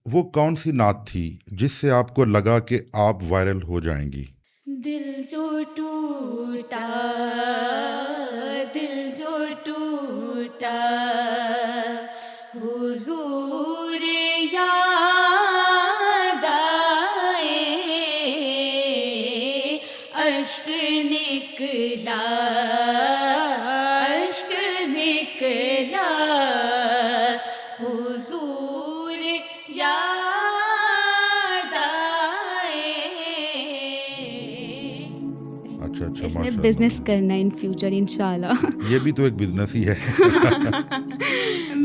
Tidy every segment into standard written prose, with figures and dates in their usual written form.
वो कौन सी नात थी जिससे आपको लगा कि आप वायरल हो जाएंगी? दिल जो टूटा, दिल जो टूटा, हुजूर याद आए, अश्क निकला, अश्क निकला, हुजूर याद आए। अच्छा अच्छा, इसमें माशाल्लाह। बिजनेस करना है इन फ्यूचर इंशाल्लाह। ये भी तो एक बिजनेस ही है।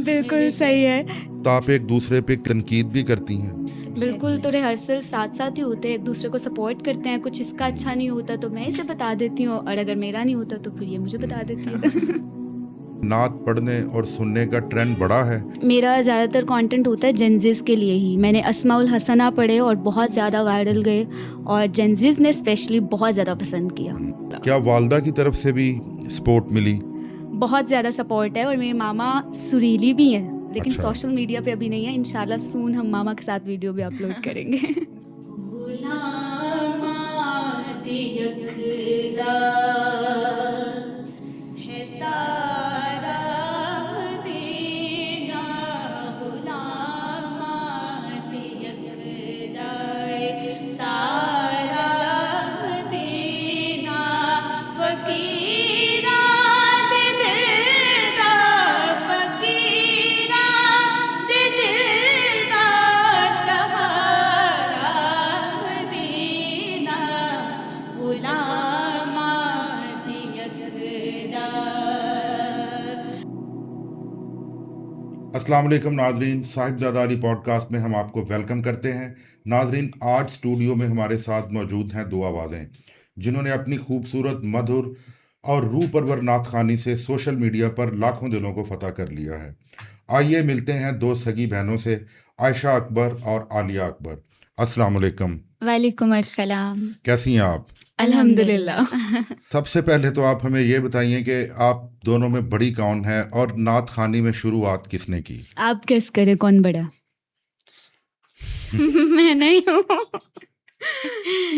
बिल्कुल सही है। तो आप एक दूसरे पे तनकीद भी करती हैं? बिल्कुल, तो रिहर्सल साथ साथ ही होते हैं, एक दूसरे को सपोर्ट करते हैं। कुछ इसका अच्छा नहीं होता तो मैं इसे बता देती हूँ, और अगर मेरा नहीं होता तो फिर ये मुझे बता देती है। नात पढ़ने और सुनने का ट्रेंड बढ़ा है। मेरा ज़्यादातर कंटेंट होता है जेनज़ीज़ के लिए ही। मैंने अस्माउल हसना पढ़े और बहुत ज़्यादा वायरल गए, और जेनज़ीज़ ने स्पेशली बहुत ज़्यादा पसंद किया। क्या वालदा की तरफ से भी सपोर्ट मिली? बहुत ज़्यादा सपोर्ट है, और मेरे मामा सुरीली भी हैं, लेकिन अच्छा। सोशल मीडिया पे अभी नहीं है। इंशाल्लाह सून हम मामा के साथ वीडियो भी अपलोड करेंगे। है तारा मदीना, गुलामात यकदाए, तारा मदीना, फकीरा दे दिलदा, फकीरा दे दिलदा, सहारा मदीना, गुलामात यकदा। अस्सलाम वालेकुम नाजरीन, साहिबजादा अली पॉडकास्ट में हम आपको वेलकम करते हैं। नाजरीन, आज स्टूडियो में हमारे साथ मौजूद हैं दो आवाज़ें जिन्होंने अपनी खूबसूरत, मधुर और रूह परवर नात खानी से सोशल मीडिया पर लाखों दिलों को फतह कर लिया है। आइए मिलते हैं दो सगी बहनों से, आयशा अकबर और आलिया अकबर। अस्सलाम वालेकुम। वालेकुम अस्सलाम। कैसी हैं आप? अल्हम्दुलिल्लाह। सबसे पहले तो आप हमें ये बताइए कि आप दोनों में बड़ी कौन है और नात खानी में शुरुआत किसने की? आप गेस करें कौन बड़ा? मैं नहीं हूँ।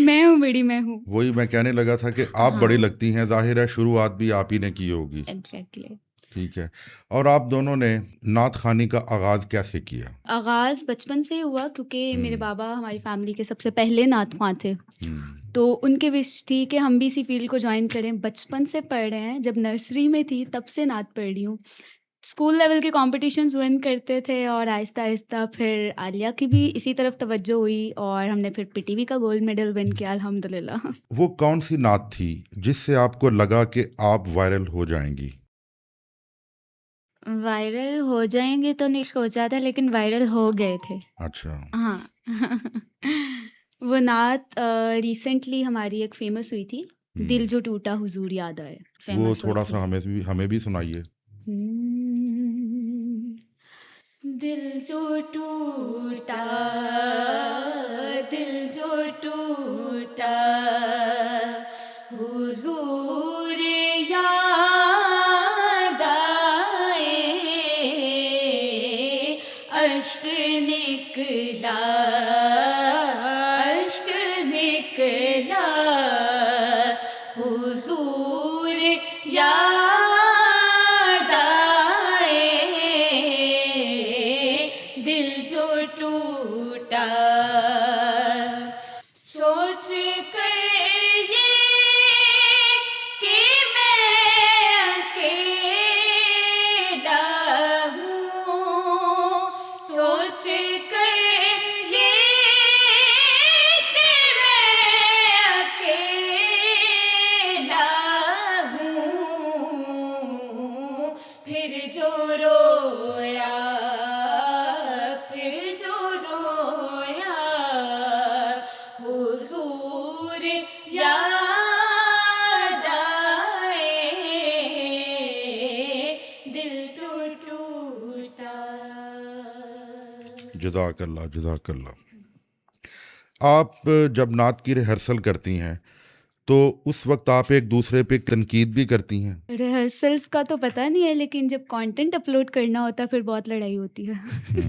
मैं हूँ बड़ी, मैं हूँ। वही मैं कहने लगा था कि आप बड़ी हाँ, लगती हैं, जाहिर है शुरुआत भी आप ही ने की होगी। एग्जैक्टली। ठीक है। और आप दोनों ने नात खानी का आगाज़ कैसे किया? आगाज़ बचपन से ही हुआ, क्योंकि मेरे बाबा हमारी फैमिली के सबसे पहले नात ख्वां थे। हम्म। तो उनकी विश थी कि हम भी इसी फील्ड को जॉइन करें। बचपन से पढ़ रहे हैं, जब नर्सरी में थी तब से नात पढ़ रही हूँ। स्कूल लेवल के कॉम्पिटिशन्स विन करते थे, और आहिस्ता-आहिस्ता फिर आलिया की भी इसी तरफ तवज्जो हुई, और हमने फिर पीटीवी का गोल्ड मेडल विन किया, अल्हम्दुलिल्लाह। वो कौन सी नात थी जिससे आपको लगा कि आप वायरल हो जाएंगी? वायरल हो जाएँगे तो नहीं सोचा था, लेकिन वायरल हो गए थे। अच्छा। हाँ। वो नात रिसेंटली हमारी एक फ़ेमस हुई थी, दिल हम्म। जो टूटा हुज़ूर याद आए, वो फ़ेमस हुई थोड़ा थी। सा हमें भी सुनाइए। हम्म, दिल जो टूटा, दिल जो टूटा, हुजूर याद आए, अश्क निकला, अश्क निकला, हुजूर याद आए, दिल जो टूटा, सोच कर ये कि मैं अकेला हूँ, सोच कर ये कि मैं अकेला हूँ, फिर जो रोया, फिर जो रोया, हुजूर याद आए, दिल जो टूटा। जज़ाकल्लाह जज़ाकल्लाह। आप जब नात की रिहर्सल करती हैं तो उस वक्त आप एक दूसरे पे तनकीद भी करती हैं? रिहर्सल्स का तो पता नहीं है, लेकिन जब कंटेंट अपलोड करना होता है फिर बहुत लड़ाई होती है।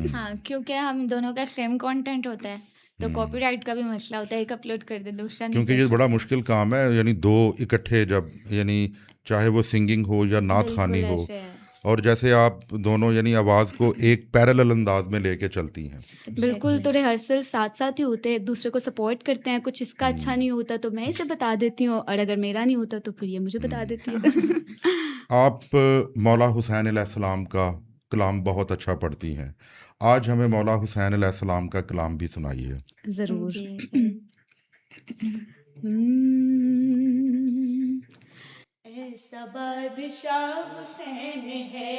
हाँ, क्योंकि हम दोनों का सेम कंटेंट होता है, तो कॉपीराइट का भी मसला होता है, एक अपलोड कर दे दूसरा नहीं क्योंकि कर ये बड़ा सकते। मुश्किल काम है, यानी दो इकट्ठे जब, यानी चाहे वो सिंगिंग हो या नात खानी बिल्कुल हो, ऐसे है। और जैसे आप दोनों यानी आवाज़ को एक पैरेलल अंदाज में लेके चलती हैं। बिल्कुल, तो एग्जैक्टली। रिहर्सल साथ-साथ ही होते हैं, एक दूसरे को सपोर्ट करते हैं, कुछ इसका अच्छा नहीं होता तो मैं इसे बता देती हूँ और अगर मेरा नहीं होता तो फिर ये मुझे बता देती है। आप मौला हुसैन अलैहिस्सलाम का कलाम बहुत अच्छा पढ़ती हैं। आज हमें मौला हुसैन अलैहिस्सलाम का कलाम भी सुनाइए। ज़रूर। जी। हम्म, ऐसा बादशाह हुसैन है,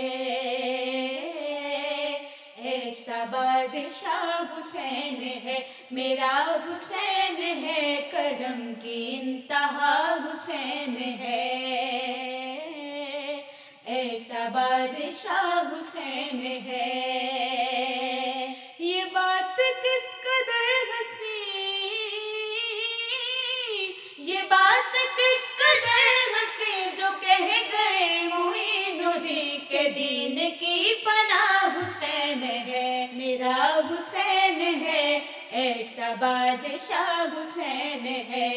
ऐसा बादशाह हुसैन है, मेरा हुसैन है, करम की इंतहा हुसैन है, ऐसा बादशाह हुसैन है। ये बात किस कदर हसी, ये बात किस कदर हसी, जो कह गए मोइनुद्दीन के दीन की पनाह हुसैन है, मेरा हुसैन है, ऐसा बादशाह हुसैन है।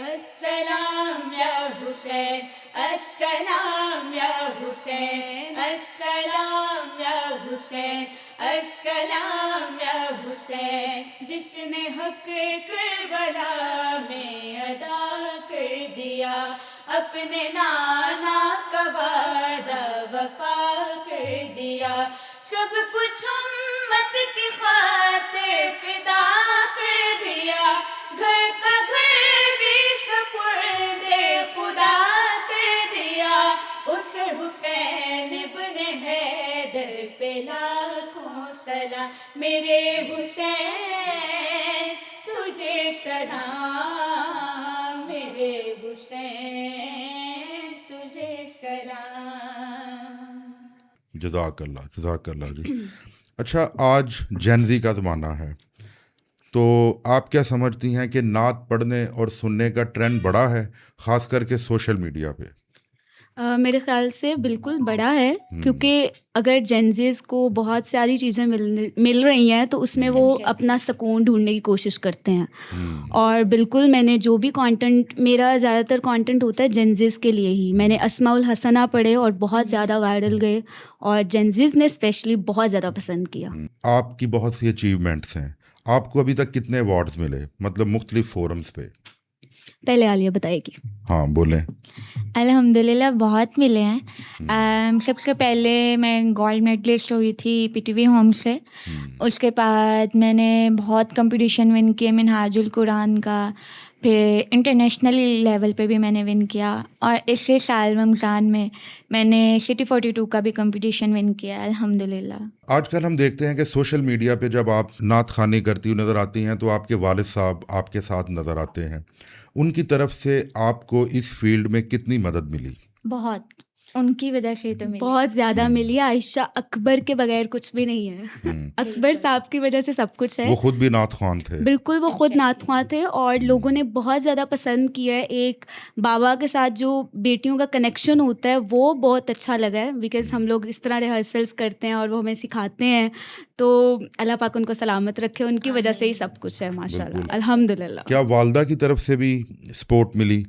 अस्सलाम या हुसैन, अस्सलाम या हुसैन, अस्सलाम या हुसैन, अस्सलाम या हुसैन, जिसने हक करबला में अदा कर दिया, अपने नाना का वादा वफा कर दिया, सब कुछ उम्मत की खातिर फिदा कर दिया, घर का घर भी सपुर्दे खुदा कर दिया, उस हुसैन इब्न हैदर पे लाखों सलाम, मेरे हुसैन तुझे सलाम, मेरे हुसैन तुझे सलाम। जज़ाकल्लाह, जज़ाकल्लाह जी। अच्छा, आज जेन-ज़ी का ज़माना है, तो आप क्या समझती हैं कि नात पढ़ने और सुनने का ट्रेंड बढ़ा है, ख़ास करके सोशल मीडिया पे? मेरे ख़्याल से बिल्कुल बड़ा है, क्योंकि अगर जेनज़ीज़ को बहुत सारी चीज़ें मिल रही हैं तो उसमें वो Exactly. अपना सुकून ढूँढने की कोशिश करते हैं। हम्म, और बिल्कुल मैंने जो भी कंटेंट, मेरा ज़्यादातर कंटेंट होता है जेनज़ीज़ के लिए ही। मैंने अस्माउल हसना पढ़े और बहुत ज़्यादा वायरल गए और जेनज़ीज़ ने स्पेशली बहुत ज़्यादा पसंद किया। आपकी बहुत सी अचीवमेंट्स हैं। आपको अभी तक कितने अवार्ड्स मिले, मतलब मुख्तलिफ फोरम्स पे? पहले आलिया बताएगी। हाँ, बोलें। अल्हम्दुलिल्लाह बहुत मिले हैं। सबसे पहले मैं गोल्ड मेडलिस्ट हुई थी पीटीवी होम से। उसके बाद मैंने बहुत कंपटीशन विन किए, मिनहाजुल कुरान का, फिर इंटरनेशनल लेवल पे भी मैंने विन किया, और इसी साल रमज़ान में मैंने सिटी 42 का भी कंपटीशन विन किया अल्हम्दुलिल्लाह। आजकल हम देखते हैं कि सोशल मीडिया पे जब आप नात खानी करती हुई नज़र आती हैं तो आपके वालिद साहब आपके साथ नज़र आते हैं। उनकी तरफ से आपको इस फील्ड में कितनी मदद मिली? बहुत, उनकी वजह से तो मिली। बहुत ज़्यादा मिली। आयशा अकबर के बगैर कुछ भी नहीं है। अकबर साहब की वजह से सब कुछ है। वो खुद भी नात ख्वान थे। बिल्कुल, वो खुद Exactly. नात ख्वां थे और लोगों ने बहुत ज़्यादा पसंद किया है। एक बाबा के साथ जो बेटियों का कनेक्शन होता है वो बहुत अच्छा लगा है, बिकॉज़ हम लोग इस तरह रिहर्सल्स करते हैं और वो हमें सिखाते हैं, तो अल्लाह पाक उनको सलामत रखे, उनकी वजह से ही सब कुछ है माशाल्लाह, बिल्कुल। अल्हम्दुलिल्लाह। क्या वालदा की तरफ से भी सपोर्ट मिली?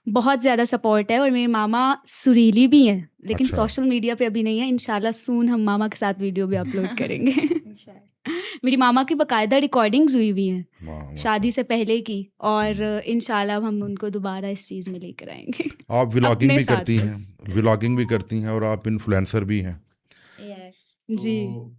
बहुत ज़्यादा सपोर्ट है और मेरे मामा सुरीली भी हैं, लेकिन अच्छा। सोशल मीडिया पे अभी नहीं है। इंशाल्लाह सून हम मामा के साथ वीडियो भी अपलोड करेंगे। मेरी मामा की बाकायदा रिकॉर्डिंग्स हुई हुई हैं वाह, वाह। शादी से पहले की, और इंशाल्लाह हम उनको दोबारा इस चीज़ में लेकर आएंगे। आप व्लॉगिंग अपने भी साथ करती हैं, बस। व्लॉगिंग भी करती हैं और आप इन्फ्लुएंसर भी हैं। जी। तो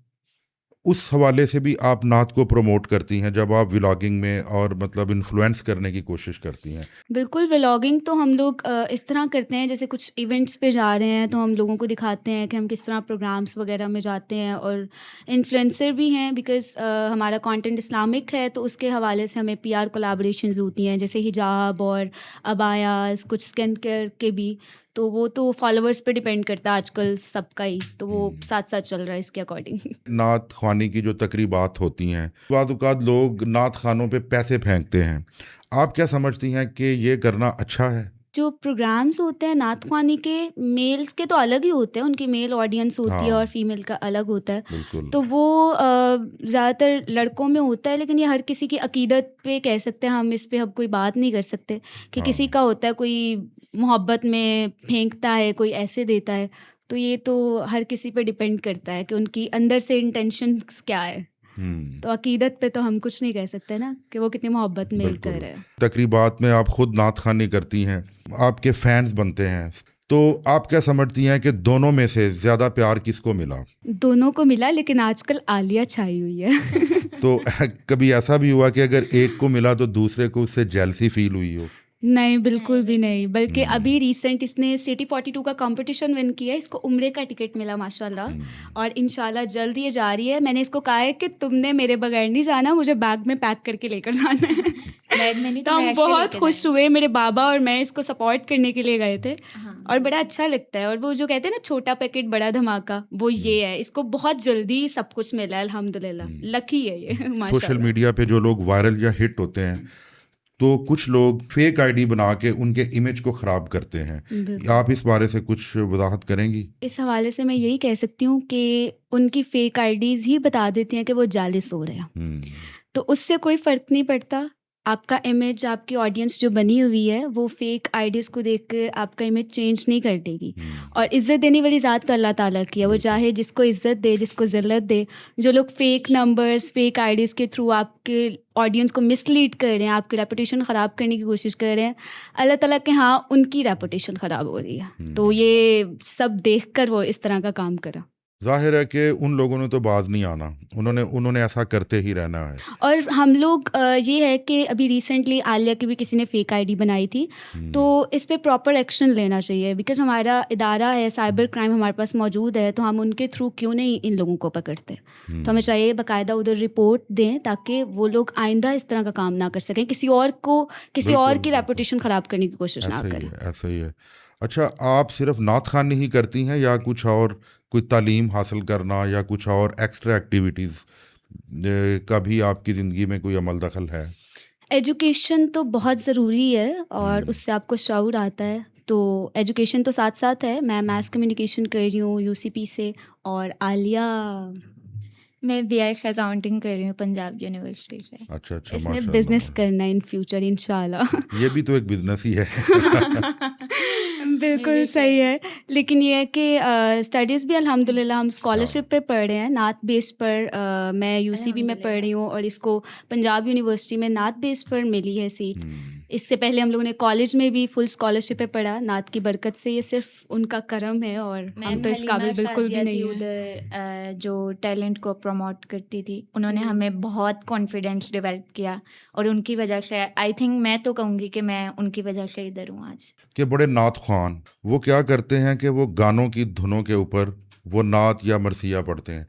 उस हवाले से भी आप नात को प्रमोट करती हैं जब आप व्लॉगिंग में और मतलब इन्फ्लुएंस करने की कोशिश करती हैं? बिल्कुल, व्लॉगिंग तो हम लोग इस तरह करते हैं, जैसे कुछ इवेंट्स पे जा रहे हैं तो हम लोगों को दिखाते हैं कि हम किस तरह प्रोग्राम्स वगैरह में जाते हैं, और इन्फ्लुएंसर भी हैं बिकॉज़ हमारा कंटेंट इस्लामिक है, तो उसके हवाले से हमें पीआर कोलैबोरेशंस होती हैं, जैसे हिजाब और अबायास, कुछ स्किन केयर के भी। तो वो तो फॉलोअर्स पे डिपेंड करता है आजकल सबका ही, तो वो साथ साथ चल रहा है इसके अकॉर्डिंग। नात ख्वानी की जो तकरीबात होती हैं, बाद औक़ात लोग नात खानों पे पैसे फेंकते हैं, आप क्या समझती हैं कि ये करना अच्छा है? जो प्रोग्राम्स होते हैं नात ख्वानी के, मेल्स के तो अलग ही होते हैं, उनकी मेल ऑडियंस होती है हाँ। और फीमेल का अलग होता है। बिल्कुल। तो वो ज़्यादातर लड़कों में होता है, लेकिन ये हर किसी की अकीदत पे कह सकते हैं हम, इस पे हम कोई बात नहीं कर सकते कि हाँ। किसी का होता है, कोई मोहब्बत में फेंकता है, कोई ऐसे देता है। तो ये तो हर किसी पे डिपेंड करता है कि उनकी अंदर से इंटेंशंस क्या है। तो अकीदत पे तो हम कुछ नहीं कह सकते ना कि वो कितनी मोहब्बत में बिल्कुल। कर रहे हैं। तकरीबात में आप खुद नात खानी करती हैं, आपके फैंस बनते हैं, तो आप क्या समझती हैं कि दोनों में से ज़्यादा प्यार किसको मिला? दोनों को मिला, लेकिन आजकल आलिया छाई हुई है। तो कभी ऐसा भी हुआ कि अगर एक को मिला तो दूसरे को उससे जेलसी फील हुई हो? नहीं, बिल्कुल भी नहीं। बल्कि अभी रिसेंट इसने सिटी 42 का कंपटीशन विन किया है। इसको उम्रे का टिकट मिला माशाल्लाह, और इंशाल्लाह जल्द ये जा रही है। मैंने इसको कहा है कि तुमने मेरे बगैर नहीं जाना, मुझे बैग में पैक करके लेकर जाना है। बैग में नहीं तो तो हम बैग से बहुत लेके खुश हुए, मेरे बाबा और मैं इसको सपोर्ट करने के लिए गए थे, हाँ। और बड़ा अच्छा लगता है। और वो जो कहते हैं ना छोटा पैकेट बड़ा धमाका, वो ये है। इसको बहुत जल्दी सब कुछ मिला है, अल्हम्दुलिल्लाह। लकी है ये सोशल माशाल्लाह। मीडिया पे जो लोग वायरल या हिट होते हैं, तो कुछ लोग फेक आईडी बना के उनके इमेज को ख़राब करते हैं, बिल्कुल। आप इस बारे से कुछ वजाहत करेंगी? इस हवाले से मैं यही कह सकती हूँ कि उनकी फेक आईडीज़ ही बता देती हैं कि वो जालिस हो रहे हैं। हम्म, तो उससे कोई फ़र्क नहीं पड़ता। आपका इमेज, आपकी ऑडियंस जो बनी हुई है, वो फेक आईडीज़ को देखकर आपका इमेज चेंज नहीं कर देगी। और इज़्ज़त देने वाली ज़ात तो अल्लाह ताला की है। वो चाहे जिसको इज़्ज़त दे, जिसको ज़िल्लत दे। जो लोग फेक नंबर्स, फेक आईडीज़ के थ्रू आपके ऑडियंस को मिसलीड कर रहे हैं, आपकी रेपुटेशन ख़राब करने की कोशिश कर रहे हैं, अल्लाह ताला के यहाँ उनकी रेपुटेशन ख़राब हो रही है। तो ये सब देखकर वो इस तरह का काम करा। जाहिर है कि उन लोगों ने तो बाज नहीं आना, उन्होंने ऐसा करते ही रहना है। और हम लोग ये है कि अभी रिसेंटली आलिया की भी किसी ने फेक आईडी बनाई थी, तो इस पे प्रॉपर एक्शन लेना चाहिए। बिकॉज हमारा इदारा है, साइबर क्राइम हमारे पास मौजूद है, तो हम उनके थ्रू क्यों नहीं इन लोगों को पकड़ते। तो हमें चाहिए बाकायदा उधर रिपोर्ट दें, ताकि वो लोग आइंदा इस तरह का काम ना कर सकें, किसी और बिल्कुल, की रेपुटेशन ख़राब करने की कोशिश ना ऐसा ही करें। है, ऐसा ही है। अच्छा, आप सिर्फ नात खानी ही करती हैं या कुछ और, कोई तालीम हासिल करना या कुछ और एक्स्ट्रा एक्टिविटीज़ का भी आपकी ज़िंदगी में कोई अमल दखल है? एजुकेशन तो बहुत ज़रूरी है, और उससे आपको शऊर आता है। तो एजुकेशन तो साथ साथ है। मैं मास कम्युनिकेशन कर रही हूँ यूसीपी से, और आलिया मैं बीएस अकाउंटिंग कर रही हूँ पंजाब यूनिवर्सिटी से। अच्छा, इसने माशाल्लाह। बिजनेस करना है इन फ्यूचर इंशाल्लाह। ये भी तो एक बिजनेस ही है। बिल्कुल सही है। लेकिन ये है कि स्टडीज़ भी अल्हम्दुलिल्लाह हम स्कॉलरशिप पे पढ़ रहे हैं, नात बेस पर। मैं यूसीबी में पढ़ रही हूँ, और इसको पंजाब यूनिवर्सिटी में नात बेस पर मिली है सीट। इससे पहले हम लोगों ने कॉलेज में भी फुल स्कॉलरशिप पे पढ़ा। नात की बरकत से ये सिर्फ उनका करम है, और हम तो इस काबिल बिल्कुल भी नहीं हैं। उधर जो टैलेंट को प्रमोट करती थी, उन्होंने हमें बहुत कॉन्फिडेंस डेवलप किया, और उनकी वजह से आई थिंक, मैं तो कहूँगी कि मैं उनकी वजह से इधर हूँ आज। कि बड़े नात ख्वान वो क्या करते हैं कि वो गानों की धुनों के ऊपर वो नात या मरसिया पढ़ते हैं,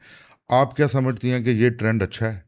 आप क्या समझती हैं कि ये ट्रेंड अच्छा है?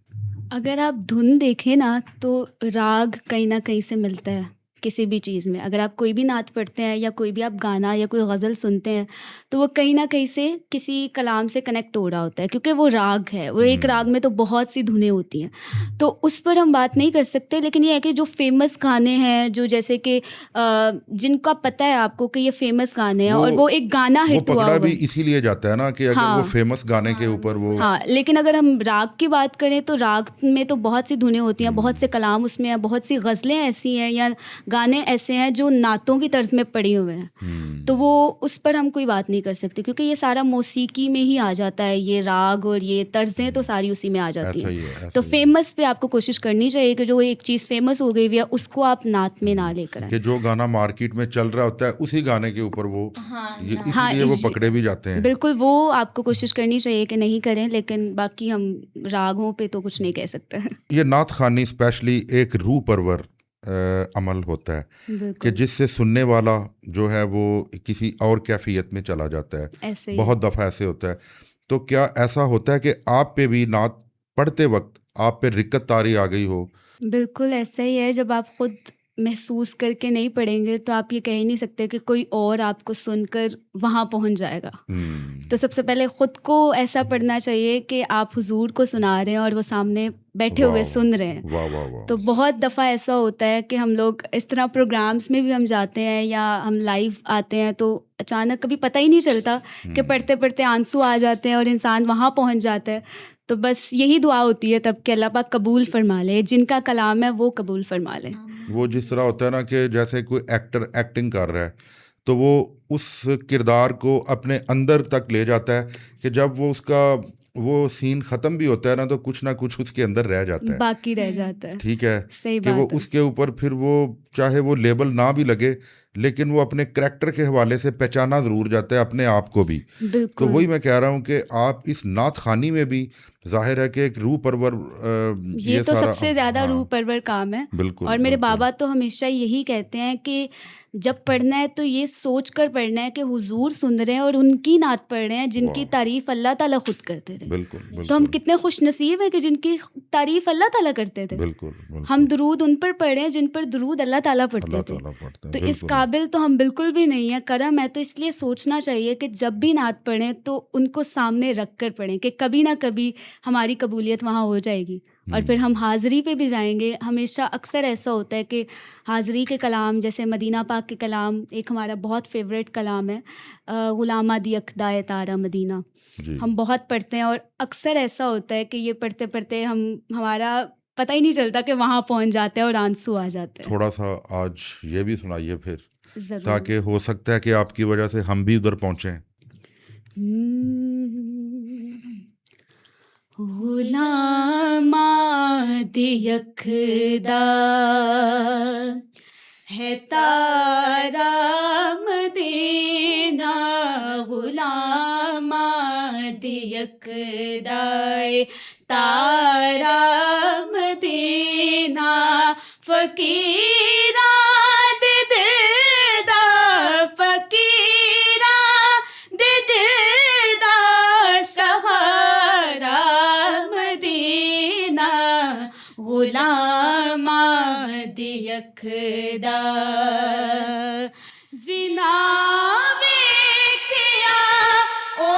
अगर आप धुन देखें ना, तो राग कहीं ना कहीं से मिलता है किसी भी चीज़ में। अगर आप कोई भी नात पढ़ते हैं, या कोई भी आप गाना या कोई गज़ल सुनते हैं, तो वो कहीं ना कहीं से किसी कलाम से कनेक्ट हो रहा होता है, क्योंकि वो राग है। वो एक राग में तो बहुत सी धुनें होती हैं, तो उस पर हम बात नहीं कर सकते। लेकिन ये है कि जो फेमस गाने हैं, जो जैसे कि जिनका पता है आपको कि ये फेमस गाने हैं, और वो एक गाना वो हिट हुआ पकड़ा हुआ भी है। इसीलिए जाता है ना कि अगर हाँ। वो फेमस गाने के ऊपर वो हाँ, लेकिन अगर हम राग की बात करें, तो राग में तो बहुत सी धुनें होती हैं, बहुत से कलाम उसमें हैं, बहुत सी गज़लें ऐसी हैं या गाने ऐसे हैं जो नातों की तर्ज में पड़े हुए हैं। तो वो उस पर हम कोई बात नहीं कर सकते, क्योंकि ये सारा मौसीकी में ही आ जाता है। ये राग और ये तर्जें तो सारी उसी में आ जाती ऐसा ही है, हैं। ऐसा तो ही है। फेमस पे आपको कोशिश करनी चाहिए कि जो एक चीज़ फेमस हो गई है, उसको आप नात में ना लेकर आए। कि जो गाना मार्केट में चल रहा होता है उसी गाने के ऊपर वो इसलिए वो पकड़े भी जाते हैं। बिल्कुल, वो आपको कोशिश करनी चाहिए कि नहीं करें, लेकिन बाकी हम रागों पे तो कुछ नहीं कह सकते। ये नात खानी स्पेशली एक रूह परवर अमल होता है कि बिल्कुल जिससे सुनने वाला जो है वो किसी और कैफियत में चला जाता है। ऐसे ही। बहुत दफ़ा ऐसे होता है। तो क्या ऐसा होता है कि आप पे भी नात पढ़ते वक्त आप पे रिक्कत तारी आ गई हो? बिल्कुल ऐसा ही है। जब आप खुद महसूस करके नहीं पढ़ेंगे तो आप ये कह ही नहीं सकते कि कोई और आपको सुनकर वहाँ पहुँच जाएगा। तो सबसे पहले ख़ुद को ऐसा पढ़ना चाहिए कि आप हुज़ूर को सुना रहे हैं और वो सामने बैठे हुए वाह सुन रहे हैं। वाह वाह वाह तो बहुत दफ़ा ऐसा होता है कि हम लोग इस तरह प्रोग्राम्स में भी हम जाते हैं या हम लाइव आते हैं तो अचानक कभी पता ही नहीं चलता कि पढ़ते पढ़ते आंसू आ जाते हैं और इंसान वहाँ पहुँच जाता है। तो बस यही दुआ होती है तब कि अल्लाह पाक कबूल फरमा ले, जिनका कलाम है वो कबूल फरमा ले। वो जिस तरह होता है ना कि जैसे कोई एक्टर एक्टिंग कर रहा है तो वो उस किरदार को अपने अंदर तक ले जाता है कि जब वो उसका वो सीन ख़त्म भी होता है ना तो कुछ ना कुछ उसके अंदर रह जाता है। बाकी रह जाता है। ठीक है सही कि वो बात है। उसके ऊपर फिर वो चाहे वो लेबल ना भी लगे लेकिन वो अपने करैक्टर के हवाले से पहचाना ज़रूर जाता है अपने आप को भी। तो बिल्कुल। वही मैं कह रहा हूँ कि आप इस नात खानी में भी जाहिर है कि एक रूह परवर ये ये तो सारा सबसे ज़्यादा रूह हाँ परवर काम है। बिल्कुल और मेरे बिल्कुल बाबा तो हमेशा यही कहते हैं कि जब पढ़ना है तो ये सोच कर पढ़ना है कि हुजूर सुन रहे हैं और उनकी नात पढ़ रहे हैं जिनकी वाह तारीफ़ अल्लाह ताला खुद करते थे। बिल्कुल तो हम बिल्कुल कितने खुश नसीब है कि जिनकी तारीफ़ अल्लाह ताला करते थे। बिल्कुल हम बिल्कुल दुरूद उन पर पढ़े हैं जिन पर दुरूद अल्लाह ताला पढ़ते अल्लाह थे। ताला पढ़ते हैं तो इस बिल्कुल काबिल तो हम बिल्कुल भी नहीं है। करम है तो इसलिए सोचना चाहिए कि जब भी नात पढ़ें तो उनको सामने रख कर पढ़ें कि कभी ना कभी हमारी कबूलियत वहाँ हो जाएगी और फिर हम हाज़री पे भी जाएंगे। हमेशा अक्सर ऐसा होता है कि हाज़री के कलाम जैसे मदीना पाक के कलाम एक हमारा बहुत फेवरेट कलाम है, ग़ुलामा दी अक़दाए तारा मदीना। जी हम बहुत पढ़ते हैं और अक्सर ऐसा होता है कि ये पढ़ते पढ़ते हमारा पता ही नहीं चलता कि वहाँ पहुँच जाते हैं और आंसू आ जाते हैं। थोड़ा सा आज ये भी सुनाइए फिर ज़रूर। ताकि हो सकता है कि आपकी वजह से हम भी उधर पहुँचें। ग़ुलामा दी अक़दा है तारा मदीना, ग़ुलामा दी अक़दाए तारा मदीना, फ़कीरा दे दिलदा, फ़कीरा दे दिलदा सहारा मदीना, ग़ुलामा दी अक़दा जिना वेखिया ओ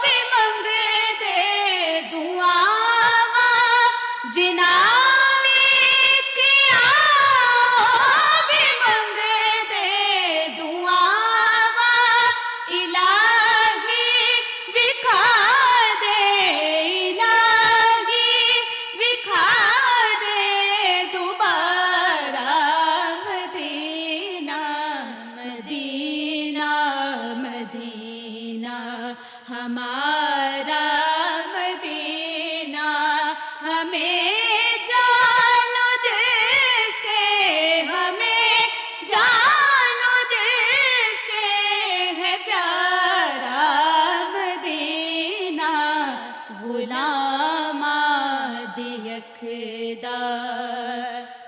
भी मंगदे दुआवां, जिना वेखिया ओ भी मंगदे दुआवां, इलाही विखा दे, इलाही विखा दे दोबारा मदीना, मदीना मदीना हमारा मदीना, हमें जानो दिल से, हमें जानो दिल से है प्यारा मदीना, ग़ुलामा दी अक़दा।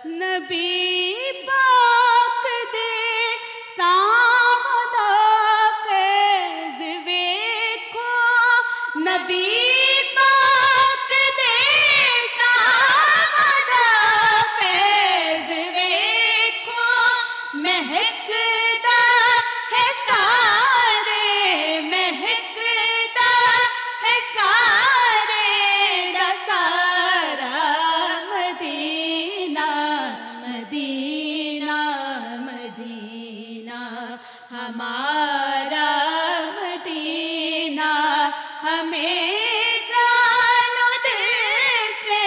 नबी पाक दे सावदा फैज़ वेखो, नबी पाक दे सावदा फैज़ वेखो, महकदा है सारे, महकदा है सारे दा सारा मदीना, मदीना मदीना हमारा मदीना, हमें जानो दिल से,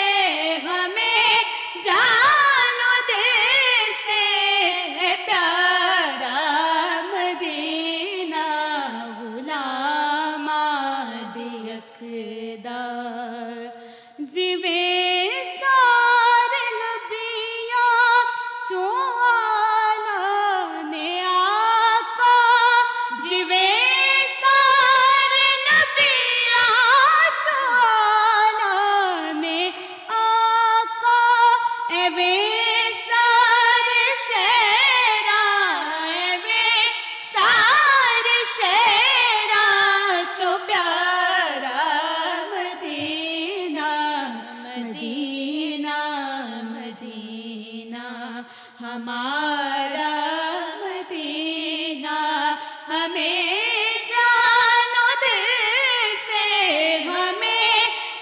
हमें जानो दिल से है प्यारा मदीना, ग़ुलामा दी अक़दा। जिवें सारे नबियां चों आला ने आका, जिवें सारे नबियां चों आला ने आका, एवें सारे शहरां, एवें सारे शहरां चों प्यारा मदीना, मदीना मदीना हमारा मदीना हमें जानो दिल से, हमें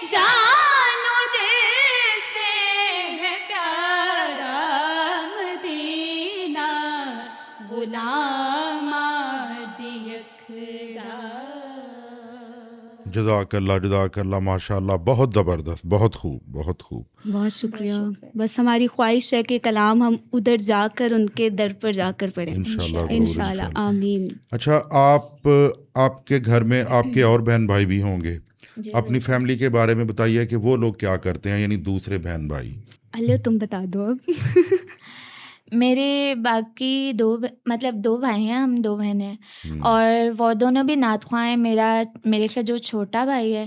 जानो दिल से है प्यारा मदीना, गुलाम जज़ाकल्लाह माशाल्लाह, बहुत ज़बरदस्त, बहुत खूब, बहुत खूब। बहुत शुक्रिया। बस हमारी ख्वाहिश है कि कलाम हम उधर जाकर उनके दर पर जाकर पढ़ें इंशाल्लाह ज़रूर, इंशाल्लाह, इंशाल्लाह। आमीन। अच्छा, आपके घर में आपके और बहन भाई भी होंगे, जी अपनी बिल्कुल। फैमिली के बारे में बताइए कि वो लोग क्या करते हैं, यानी दूसरे बहन भाई। अल्लाह तुम बता दो अब। मेरे बाकी मतलब 2 भाई हैं, हम 2 बहनें हैं हम्म, और वो दोनों भी नात ख़्वाह हैं। मेरे से जो छोटा भाई है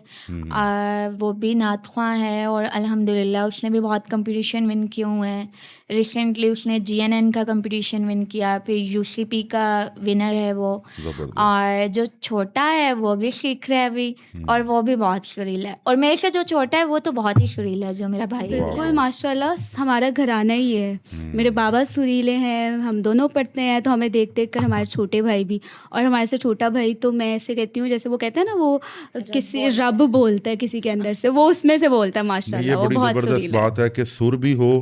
वो भी नात ख़्वाह है और अल्हम्दुलिल्लाह उसने भी बहुत कॉम्पिटिशन विन किए हुए हैं। रिसेंटली उसने जीएनएन का कॉम्पिटिशन विन किया, फिर यूसीपी का विनर है वो। ज़बरदस्त। और जो छोटा है वो भी सीख रहा है अभी और वो भी बहुत सुरीला है। और मेरे से जो छोटा है वो तो बहुत ही सुरीला है, जो मेरा भाई है। बिल्कुल माशाल्लाह, हमारा घराना ही है। मेरे बाबा सुरीले हैं, हम दोनों पढ़ते हैं, तो हमें देख देख कर हमारे छोटे भाई भी, और हमारे से छोटा भाई तो मैं ऐसे कहती हूँ जैसे वो कहते हैं ना, वो किसी रब बोलता है किसी के अंदर से, वो उसमें से बोलता है नहीं, ये माशाल्लाह, वो बड़ी बहुत ज़बरदस्त सुरीला है। बात है कि सुर भी हो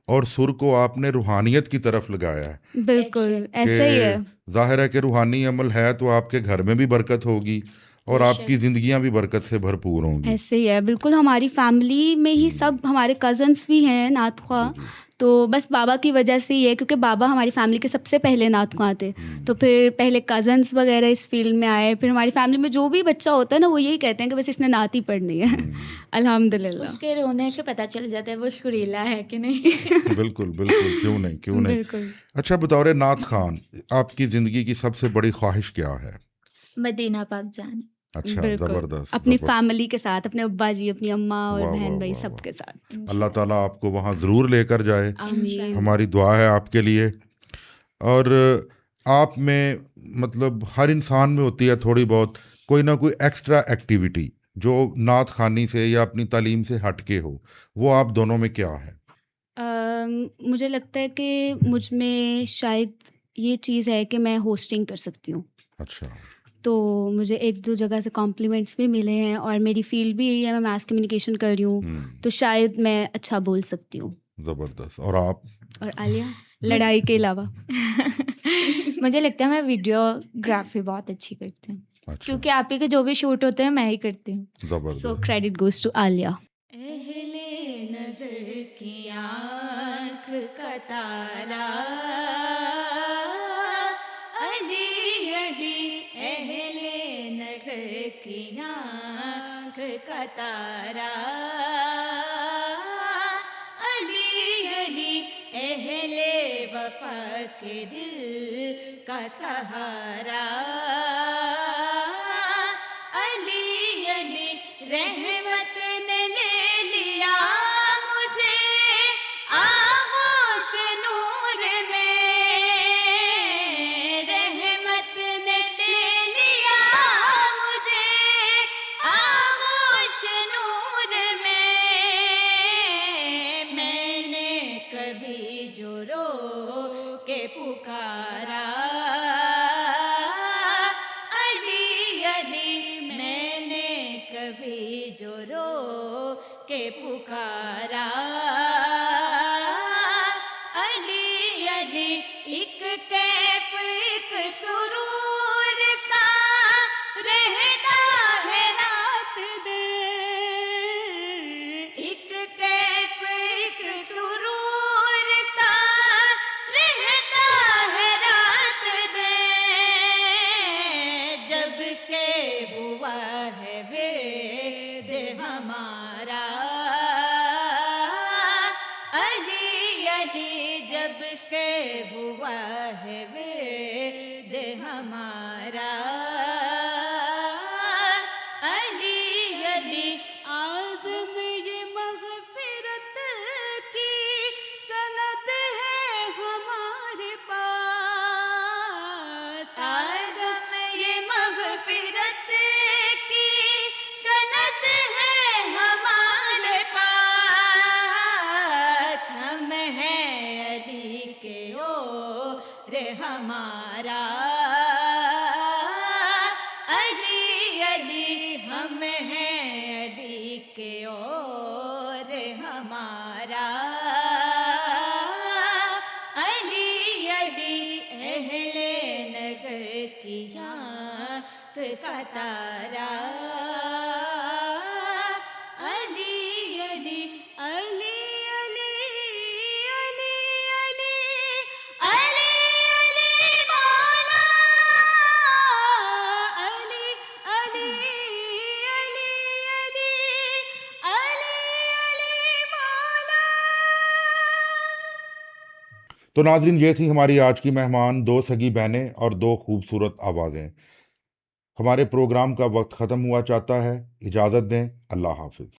और सुर को आपने रूहानियत की तरफ लगाया है बिल्कुल ऐसे ऐसा ही है। कि जाहिर है कि रूहानी अमल है तो आपके घर में भी बरकत होगी और आपकी ज़िंदगियां भी बरकत से भरपूर होंगी। ऐसे ही है बिल्कुल, हमारी फैमिली में ही सब, हमारे कज़न्स भी हैं नात जी ख़्वाह, जी। तो बस बाबा की वजह से ही है, क्योंकि बाबा हमारी फैमिली के सबसे पहले नात ख़्वाह थे। तो फिर पहले कज़न्स वगैरह इस फील्ड में आए, फिर हमारी फैमिली में जो भी बच्चा होता है ना, वो यही कहते हैं कि बस इसने नात ही पढ़नी है। अल्हम्दुलिल्लाह। उसके रोने से पता चल जाता है वो सुरीला है कि नहीं। बिल्कुल बिल्कुल, क्यों नहीं, क्यों नहीं। बिल्कुल। अच्छा, बतौर नात खान, आपकी ज़िंदगी की सबसे बड़ी ख्वाहिश क्या है? मदीना पाक जाने। अच्छा, बिल्कुल ज़बरदस्त, अपनी ज़बरदस्त। फैमिली के साथ, अपने अब्बा जी, अपनी अम्मा और वाह वाह बहन भाई वाह वाह। सबके साथ। अल्लाह ताला आपको वहाँ ज़रूर लेकर जाए, आमीन। हमारी दुआ है आपके लिए। और आप में मतलब हर इंसान में होती है थोड़ी बहुत कोई ना कोई एक्स्ट्रा एक्टिविटी जो नात खानी से या अपनी तालीम से हट के हो, वो आप दोनों में क्या है? मुझे लगता है कि मुझ में शायद ये चीज़ है कि मैं होस्टिंग कर सकती हूँ। अच्छा। तो मुझे 1-2 जगह से कॉम्प्लीमेंट्स भी मिले हैं, और मेरी फ़ील्ड भी यही है, मैं मास कम्युनिकेशन कर रही हूँ, तो शायद मैं अच्छा बोल सकती हूँ। ज़बरदस्त। और आप? और आलिया? लड़ाई के अलावा? मुझे लगता है मैं वीडियोग्राफी बहुत अच्छी करती हूँ, अच्छा, क्योंकि आप ही के जो भी शूट होते हैं मैं ही करती हूँ। ज़बरदस्त। So credit goes to Alia. अहले नज़र की आँख का तारा, अली अली, अहले नज़र की आँख का तारा, अली अली, अहले वफ़ा के दिल का सहारा, अली अली, रहमत ने ले लिया मुझे आगोश नूर में, रहमत ने ले लिया मुझे आगोश नूर में, मैंने कभी जो रो के पुकारा, अली अली, मैंने कभी जो रो के पुकारा, अली अली, एक कैफ एक सुरूर सा रहता है रात दिन, एक कैफ एक सुरूर सा रहता है रात दिन, जब से हुआ है वेद हमारा, अली अली, जब से हुआ है वेद हमारा, अली अली, आज़म ये मग़फ़िरत की सनत है हमारे पास, आज़म ये मग़फ़िरत की सनत है हमारे पास, हम हैं अली के हमारा अली अली हम हैं अली के और हमारा अली अली अहले नजर की आँख का तारा अली अली अली अली अली अली अली अली मौला अली अली अली अली अली अली मौला। तो नाजरीन, ये थी हमारी आज की मेहमान, दो सगी बहनें और दो खूबसूरत आवाज़ें। हमारे प्रोग्राम का वक्त ख़त्म हुआ चाहता है, इजाज़त दें, अल्लाह हाफिज़।